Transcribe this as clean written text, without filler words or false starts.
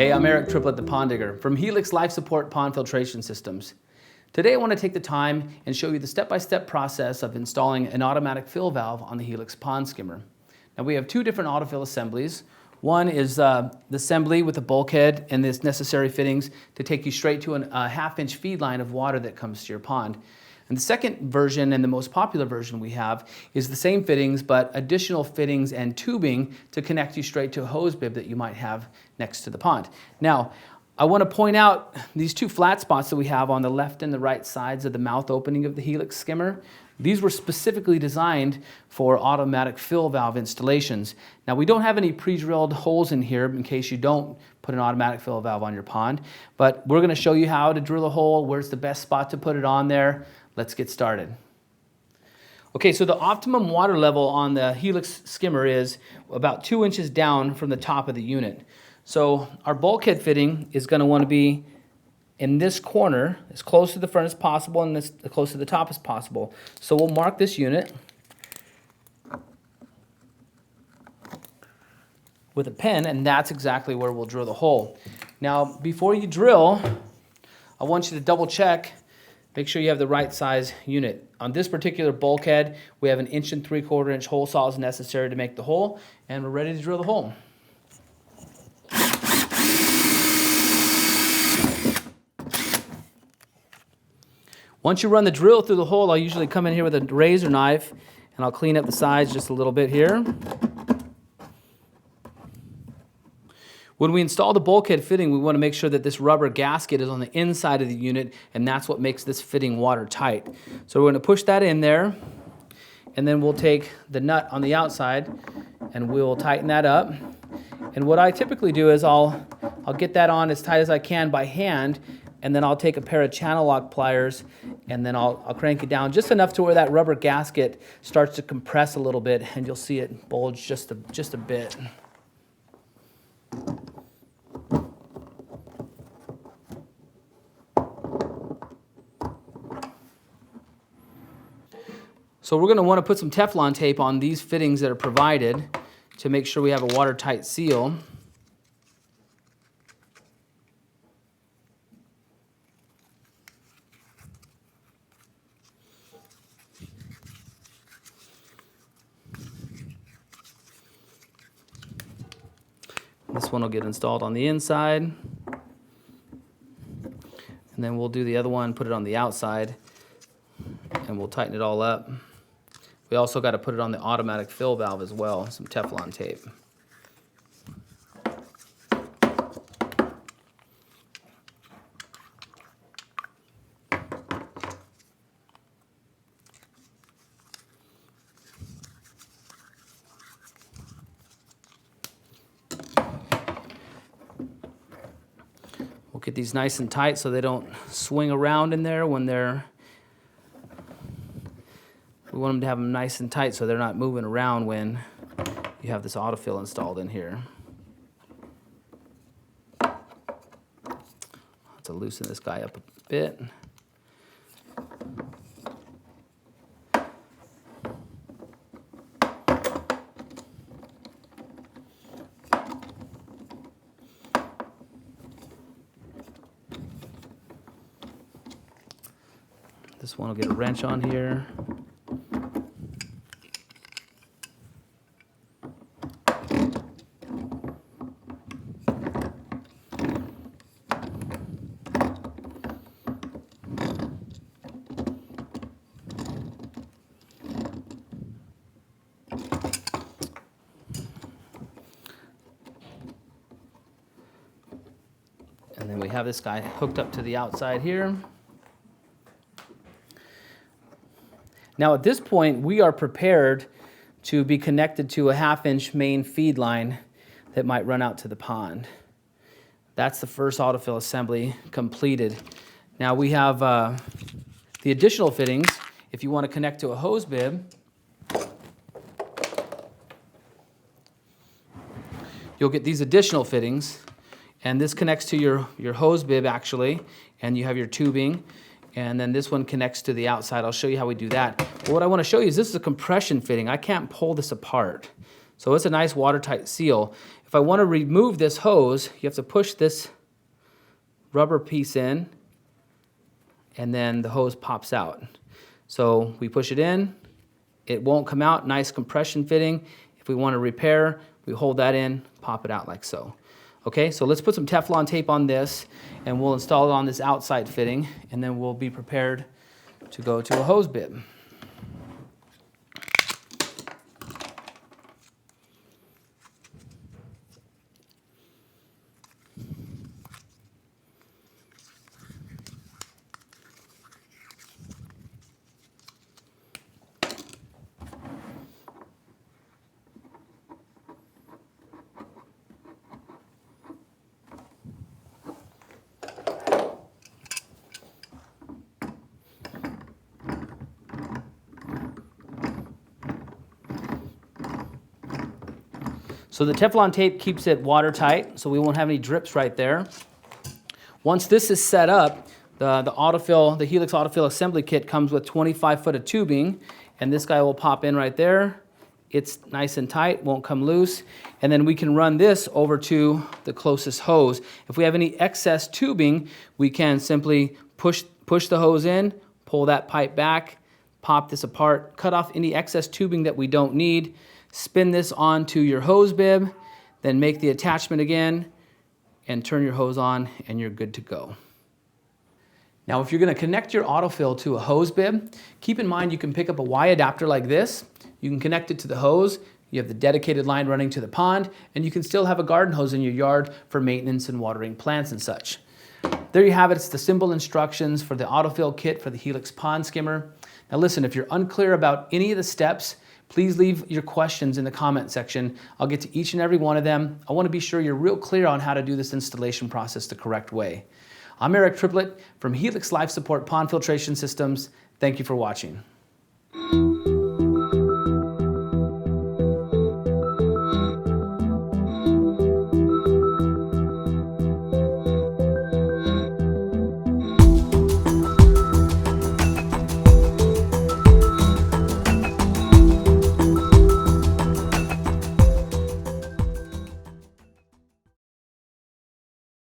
Hey, I'm Eric Triplett, the Pond Digger from Helix Life Support Pond Filtration Systems. Today I want to take the time and show you the step-by-step process of installing an automatic fill valve on the Helix Pond Skimmer. Now we have two different autofill assemblies. One is the assembly with the bulkhead and its necessary fittings to take you straight to a half-inch feed line of water that comes to your pond. And the second version, and the most popular version we have, is the same fittings but additional fittings and tubing to connect you straight to a hose bib that you might have next to the pond. Now, I want to point out these two flat spots that we have on the left and the right sides of the mouth opening of the Helix skimmer. These were specifically designed for automatic fill valve installations. Now we don't have any pre-drilled holes in here in case you don't put an automatic fill valve on your pond, but we're going to show you how to drill a hole, where's the best spot to put it on there. Let's get started. Okay, so the optimum water level on the Helix skimmer is about 2 inches down from the top of the unit. So our bulkhead fitting is going to want to be in this corner, as close to the front as possible and as close to the top as possible. So we'll mark this unit with a pen, and that's exactly where we'll drill the hole. Now, before you drill, I want you to double check, make sure you have the right size unit. On this particular bulkhead, we have an 1 3/4 inch hole saw is necessary to make the hole, and we're ready to drill the hole. Once you run the drill through the hole, I'll usually come in here with a razor knife and I'll clean up the sides just a little bit here. When we install the bulkhead fitting, we want to make sure that this rubber gasket is on the inside of the unit, and that's what makes this fitting watertight. So we're going to push that in there, and then we'll take the nut on the outside and we'll tighten that up. And what I typically do is I'll get that on as tight as I can by hand, and then I'll take a pair of channel lock pliers and then I'll crank it down just enough to where that rubber gasket starts to compress a little bit, and you'll see it bulge just a bit. So we're going to want to put some Teflon tape on these fittings that are provided to make sure we have a watertight seal. This one will get installed on the inside, and then we'll do the other one, put it on the outside, and we'll tighten it all up. We also got to put it on the automatic fill valve as well, some Teflon tape. We'll get these nice and tight so they don't swing around in there when we want them to have them nice and tight so they're not moving around when you have this autofill installed in here. I'll have to loosen this guy up a bit. This one will get a wrench on here. And then we have this guy hooked up to the outside here. Now at this point, we are prepared to be connected to a 1/2 inch main feed line that might run out to the pond. That's the first autofill assembly completed. Now we have the additional fittings. If you want to connect to a hose bib, you'll get these additional fittings, and this connects to your hose bib actually, and you have your tubing. And then this one connects to the outside. I'll show you how we do that. But what I want to show you is this is a compression fitting. I can't pull this apart. So it's a nice watertight seal. If I want to remove this hose, you have to push this rubber piece in, and then the hose pops out. So we push it in, it won't come out, nice compression fitting. If we want to repair, we hold that in, pop it out like so. Okay, so let's put some Teflon tape on this, and we'll install it on this outside fitting, and then we'll be prepared to go to a hose bib. So the Teflon tape keeps it watertight, so we won't have any drips right there. Once this is set up, the Helix autofill assembly kit comes with 25 foot of tubing, and this guy will pop in right there. It's nice and tight, won't come loose. And then we can run this over to the closest hose. If we have any excess tubing, we can simply push the hose in, pull that pipe back, pop this apart, cut off any excess tubing that we don't need, spin this onto your hose bib, then make the attachment again, and turn your hose on, and you're good to go. Now, if you're going to connect your autofill to a hose bib, keep in mind you can pick up a Y adapter like this. You can connect it to the hose. You have the dedicated line running to the pond, and you can still have a garden hose in your yard for maintenance and watering plants and such. There you have it. It's the simple instructions for the autofill kit for the Helix pond skimmer. Now listen, if you're unclear about any of the steps, please leave your questions in the comment section. I'll get to each and every one of them. I want to be sure you're real clear on how to do this installation process the correct way. I'm Eric Triplett from Helix Life Support Pond Filtration Systems. Thank you for watching.